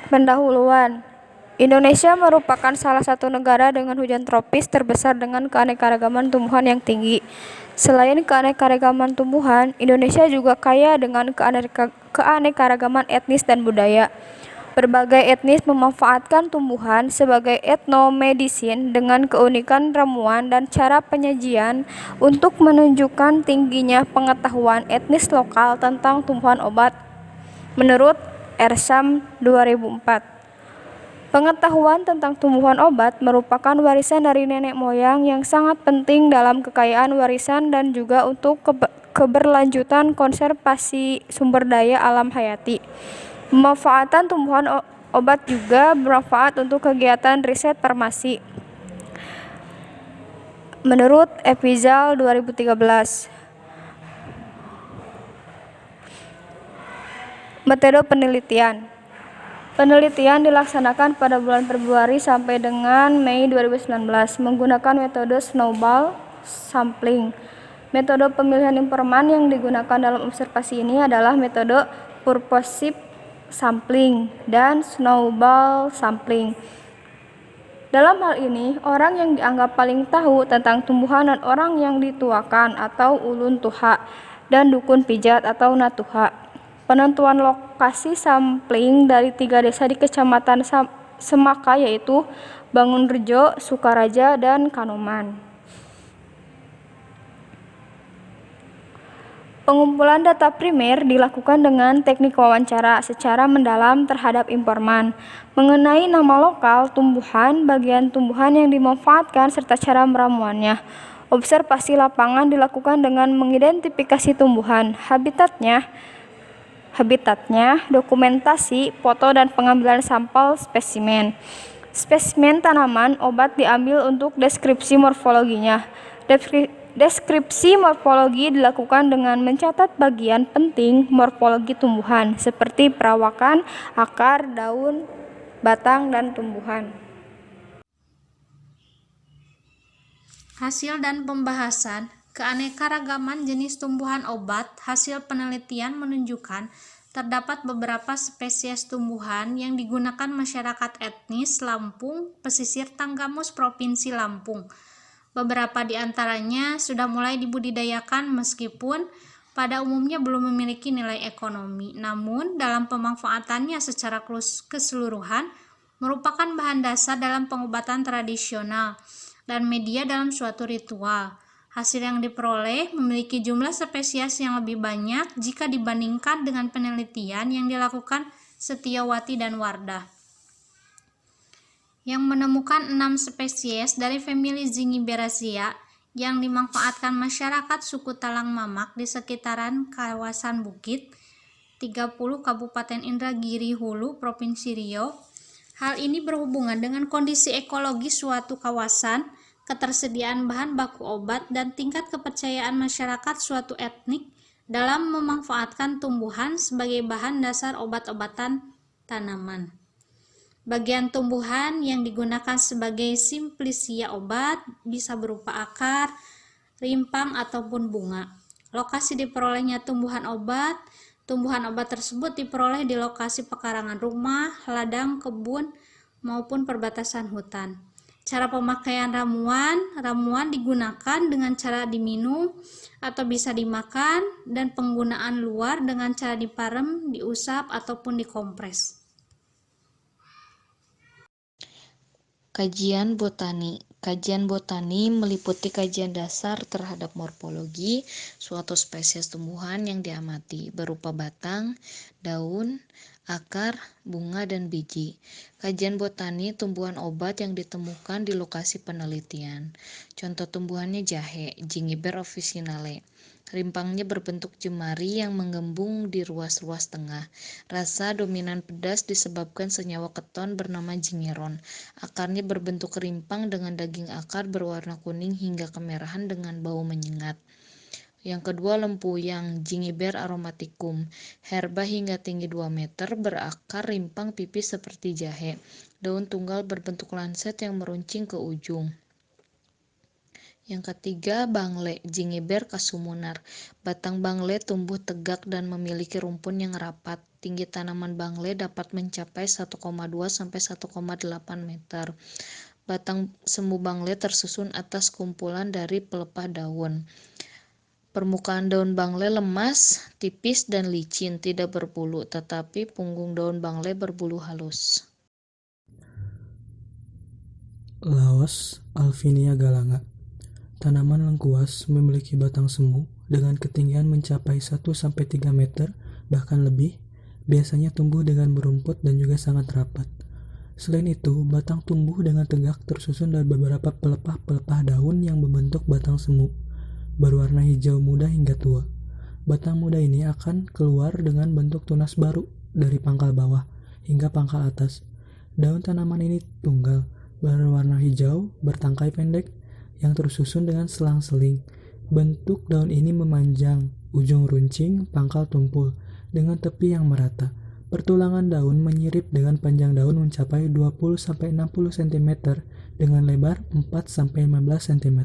Pendahuluan. Indonesia merupakan salah satu negara dengan hujan tropis terbesar dengan keanekaragaman tumbuhan yang tinggi. Selain keanekaragaman tumbuhan, Indonesia juga kaya dengan keanekaragaman etnis dan budaya. Berbagai etnis memanfaatkan tumbuhan sebagai etnomedicine dengan keunikan ramuan dan cara penyajian untuk menunjukkan tingginya pengetahuan etnis lokal tentang tumbuhan obat. Menurut Ersam 2004, pengetahuan tentang tumbuhan obat merupakan warisan dari nenek moyang yang sangat penting dalam kekayaan warisan dan juga untuk keberlanjutan konservasi sumber daya alam hayati. Pemanfaatan tumbuhan obat juga bermanfaat untuk kegiatan riset farmasi. Menurut Epizal 2013, metode penelitian. Penelitian dilaksanakan pada bulan Februari sampai dengan Mei 2019 menggunakan metode snowball sampling. Metode pemilihan informan yang digunakan dalam observasi ini adalah metode purposive sampling dan snowball sampling. Dalam hal ini, orang yang dianggap paling tahu tentang tumbuhan dan orang yang dituakan atau ulun tuha dan dukun pijat atau natuha. Penentuan lokasi sampling dari 3 desa di Kecamatan Semaka yaitu Bangunrejo, Sukaraja, dan Kanoman. Pengumpulan data primer dilakukan dengan teknik wawancara secara mendalam terhadap informan mengenai nama lokal, tumbuhan, bagian tumbuhan yang dimanfaatkan, serta cara meramuannya. Observasi lapangan dilakukan dengan mengidentifikasi tumbuhan, habitatnya, dokumentasi, foto, dan pengambilan sampel spesimen. Spesimen tanaman obat diambil untuk deskripsi morfologinya. Deskripsi morfologi dilakukan dengan mencatat bagian penting morfologi tumbuhan seperti perawakan, akar, daun, batang, dan tumbuhan. Hasil dan pembahasan keanekaragaman jenis tumbuhan obat. Hasil penelitian menunjukkan terdapat beberapa spesies tumbuhan yang digunakan masyarakat etnis Lampung, pesisir Tanggamus, Provinsi Lampung. Beberapa di antaranya sudah mulai dibudidayakan meskipun pada umumnya belum memiliki nilai ekonomi. Namun, dalam pemanfaatannya secara keseluruhan merupakan bahan dasar dalam pengobatan tradisional dan media dalam suatu ritual. Hasil yang diperoleh memiliki jumlah spesies yang lebih banyak jika dibandingkan dengan penelitian yang dilakukan Setiawati dan Wardah, yang menemukan 6 spesies dari famili Zingiberaceae yang dimanfaatkan masyarakat suku Talang Mamak di sekitaran kawasan Bukit 30 Kabupaten Indragiri Hulu, Provinsi Riau. Hal ini berhubungan dengan kondisi ekologi suatu kawasan, ketersediaan bahan baku obat, dan tingkat kepercayaan masyarakat suatu etnik dalam memanfaatkan tumbuhan sebagai bahan dasar obat-obatan tanaman. Bagian tumbuhan yang digunakan sebagai simplicia obat bisa berupa akar, rimpang, ataupun bunga. Lokasi diperolehnya tumbuhan obat tersebut diperoleh di lokasi pekarangan rumah, ladang, kebun, maupun perbatasan hutan. Cara pemakaian ramuan digunakan dengan cara diminum atau bisa dimakan, dan penggunaan luar dengan cara diparem, diusap, ataupun dikompres. Kajian botani. Kajian botani meliputi kajian dasar terhadap morfologi suatu spesies tumbuhan yang diamati, berupa batang, daun, akar, bunga, dan biji. Kajian botani tumbuhan obat yang ditemukan di lokasi penelitian. Contoh tumbuhannya jahe, Gingiber officinale. Rimpangnya berbentuk jemari yang menggembung di ruas-ruas tengah. Rasa dominan pedas disebabkan senyawa keton bernama gingeron. Akarnya berbentuk rimpang dengan daging akar berwarna kuning hingga kemerahan dengan bau menyengat. Yang kedua, lempuyang, Gingiber aromaticum. Herba hingga tinggi 2 meter, berakar rimpang tipis seperti jahe. Daun tunggal berbentuk lanset yang meruncing ke ujung. Yang ketiga, bangle, Zingiber casumunar. Batang bangle tumbuh tegak dan memiliki rumpun yang rapat. Tinggi tanaman bangle dapat mencapai 1,2 sampai 1,8 meter. Batang semu bangle tersusun atas kumpulan dari pelepah daun. Permukaan daun bangle lemas, tipis, dan licin, tidak berbulu, tetapi punggung daun bangle berbulu halus. Laos Alvinia galanga. Tanaman lengkuas memiliki batang semu dengan ketinggian mencapai 1-3 meter, bahkan lebih, biasanya tumbuh dengan berumput dan juga sangat rapat. Selain itu, batang tumbuh dengan tegak tersusun dari beberapa pelepah-pelepah daun yang membentuk batang semu, berwarna hijau muda hingga tua. Batang muda ini akan keluar dengan bentuk tunas baru dari pangkal bawah hingga pangkal atas. Daun tanaman ini tunggal, berwarna hijau, bertangkai pendek, yang tersusun dengan selang-seling. Bentuk daun ini memanjang, ujung runcing, pangkal tumpul, dengan tepi yang merata. Pertulangan daun menyirip dengan panjang daun mencapai 20-60 cm dengan lebar 4-15 cm.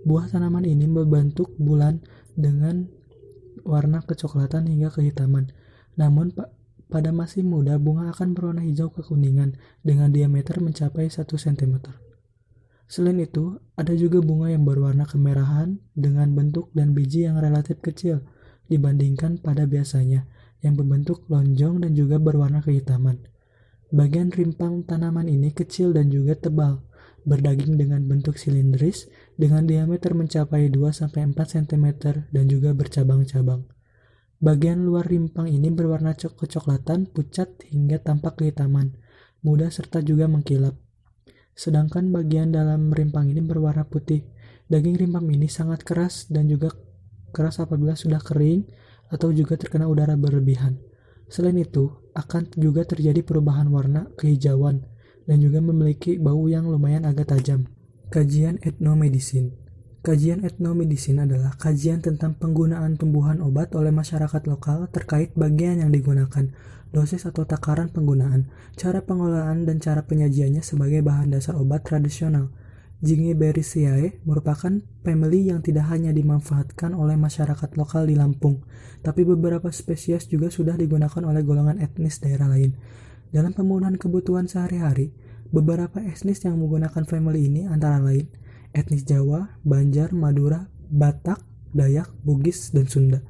Buah tanaman ini berbentuk bulan dengan warna kecoklatan hingga kehitaman. Namun pada masih muda, bunga akan berwarna hijau kekuningan dengan diameter mencapai 1 cm. Selain itu, ada juga bunga yang berwarna kemerahan dengan bentuk dan biji yang relatif kecil dibandingkan pada biasanya, yang berbentuk lonjong dan juga berwarna kehitaman. Bagian rimpang tanaman ini kecil dan juga tebal, berdaging dengan bentuk silindris dengan diameter mencapai 2-4 cm dan juga bercabang-cabang. Bagian luar rimpang ini berwarna kecoklatan, pucat hingga tampak kehitaman, muda serta juga mengkilap. Sedangkan bagian dalam rimpang ini berwarna putih. Daging rimpang ini sangat keras dan juga keras apabila sudah kering atau juga terkena udara berlebihan. Selain itu, akan juga terjadi perubahan warna kehijauan dan juga memiliki bau yang lumayan agak tajam. Kajian etnomedisin. Kajian etnomedisin adalah kajian tentang penggunaan tumbuhan obat oleh masyarakat lokal terkait bagian yang digunakan, dosis atau takaran penggunaan, cara pengelolaan dan cara penyajiannya sebagai bahan dasar obat tradisional. Zingiberaceae merupakan famili yang tidak hanya dimanfaatkan oleh masyarakat lokal di Lampung, tapi beberapa spesies juga sudah digunakan oleh golongan etnis daerah lain. Dalam pemenuhan kebutuhan sehari-hari, beberapa etnis yang menggunakan famili ini antara lain etnis Jawa, Banjar, Madura, Batak, Dayak, Bugis, dan Sunda.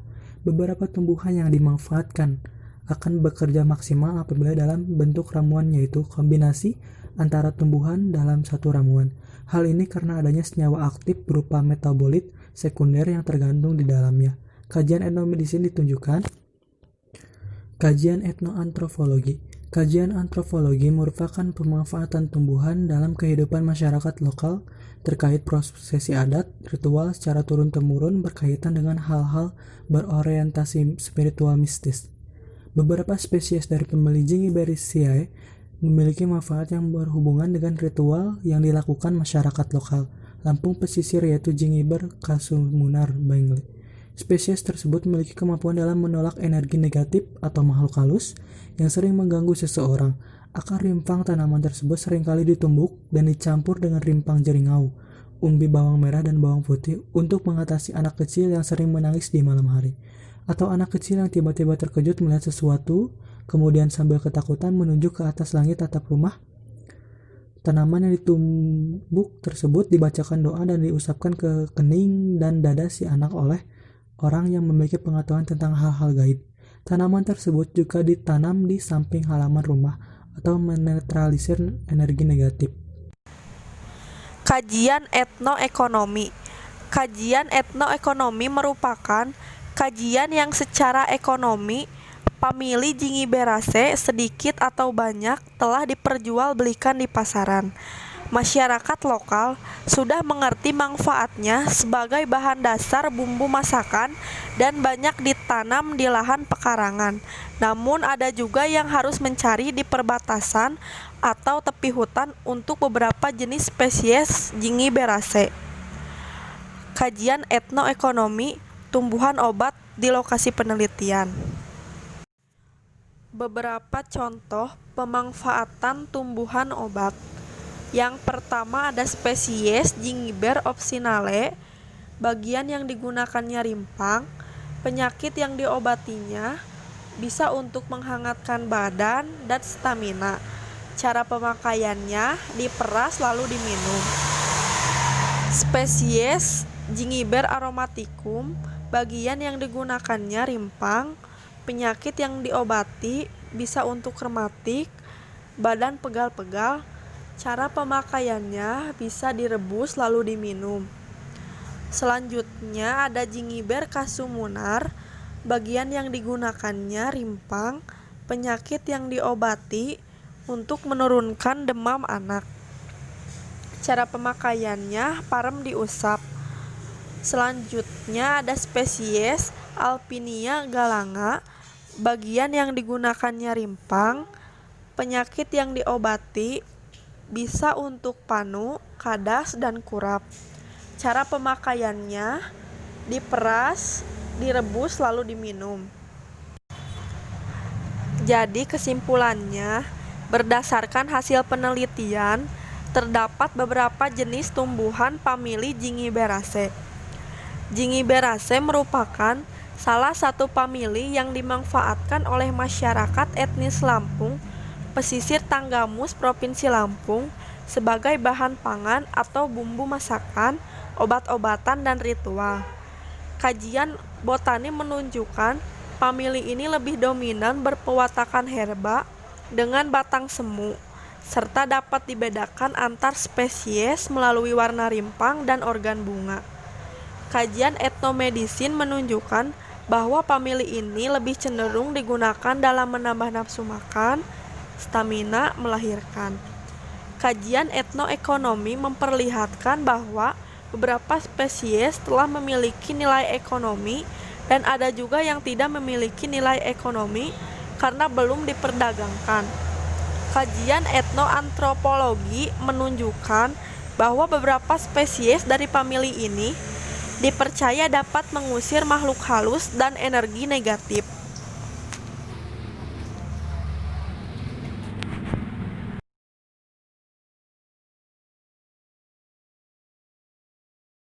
Beberapa tumbuhan yang dimanfaatkan akan bekerja maksimal apabila dalam bentuk ramuan, yaitu kombinasi antara tumbuhan dalam satu ramuan. Hal ini karena adanya senyawa aktif berupa metabolit sekunder yang tergantung di dalamnya. Kajian etnomedisin ditunjukkan. Kajian etnoantropologi. Kajian antropologi merupakan pemanfaatan tumbuhan dalam kehidupan masyarakat lokal terkait prosesi adat, ritual secara turun-temurun berkaitan dengan hal-hal berorientasi spiritual mistis. Beberapa spesies dari famili Zingiberaceae memiliki manfaat yang berhubungan dengan ritual yang dilakukan masyarakat lokal Lampung pesisir, yaitu Zingiber casumunar bangle. Spesies tersebut memiliki kemampuan dalam menolak energi negatif atau makhluk halus yang sering mengganggu seseorang. Akar rimpang tanaman tersebut seringkali ditumbuk dan dicampur dengan rimpang jeringau, umbi bawang merah dan bawang putih untuk mengatasi anak kecil yang sering menangis di malam hari, atau anak kecil yang tiba-tiba terkejut melihat sesuatu, kemudian sambil ketakutan menunjuk ke atas langit atap rumah. Tanaman yang ditumbuk tersebut dibacakan doa dan diusapkan ke kening dan dada si anak oleh orang yang memiliki pengetahuan tentang hal-hal gaib. Tanaman tersebut juga ditanam di samping halaman rumah atau menetralisir energi negatif. Kajian etnoekonomi. Kajian etnoekonomi merupakan kajian yang secara ekonomi famili Zingiberaceae sedikit atau banyak telah diperjualbelikan di pasaran. Masyarakat lokal sudah mengerti manfaatnya sebagai bahan dasar bumbu masakan dan banyak ditanam di lahan pekarangan. Namun ada juga yang harus mencari di perbatasan atau tepi hutan untuk beberapa jenis spesies Zingiberaceae. Kajian etnoekonomi tumbuhan obat di lokasi penelitian. Beberapa contoh pemanfaatan tumbuhan obat. Yang pertama ada spesies Gingiber officinale, bagian yang digunakannya rimpang, penyakit yang diobatinya, bisa untuk menghangatkan badan dan stamina. Cara pemakaiannya diperas lalu diminum. Spesies Gingiber aromaticum, bagian yang digunakannya rimpang, penyakit yang diobati, bisa untuk rematik, badan pegal-pegal. Cara pemakaiannya bisa direbus lalu diminum. Selanjutnya ada Gingiber casumunar, bagian yang digunakannya rimpang, penyakit yang diobati untuk menurunkan demam anak. Cara pemakaiannya parem diusap. Selanjutnya ada spesies Alpinia galanga, bagian yang digunakannya rimpang, penyakit yang diobati, bisa untuk panu, kadas, dan kurap. Cara pemakaiannya diperas, direbus, lalu diminum. Jadi kesimpulannya, berdasarkan hasil penelitian, terdapat beberapa jenis tumbuhan famili Zingiberaceae. Zingiberaceae merupakan salah satu famili yang dimanfaatkan oleh masyarakat etnis Lampung, pesisir Tanggamus, Provinsi Lampung, sebagai bahan pangan atau bumbu masakan, obat-obatan, dan ritual. Kajian botani menunjukkan famili ini lebih dominan berpewatakan herba dengan batang semu, serta dapat dibedakan antar spesies melalui warna rimpang dan organ bunga. Kajian etnomedisin menunjukkan bahwa famili ini lebih cenderung digunakan dalam menambah nafsu makan, stamina, melahirkan. Kajian etnoekonomi memperlihatkan bahwa beberapa spesies telah memiliki nilai ekonomi dan ada juga yang tidak memiliki nilai ekonomi karena belum diperdagangkan. Kajian etnoantropologi menunjukkan bahwa beberapa spesies dari famili ini dipercaya dapat mengusir makhluk halus dan energi negatif.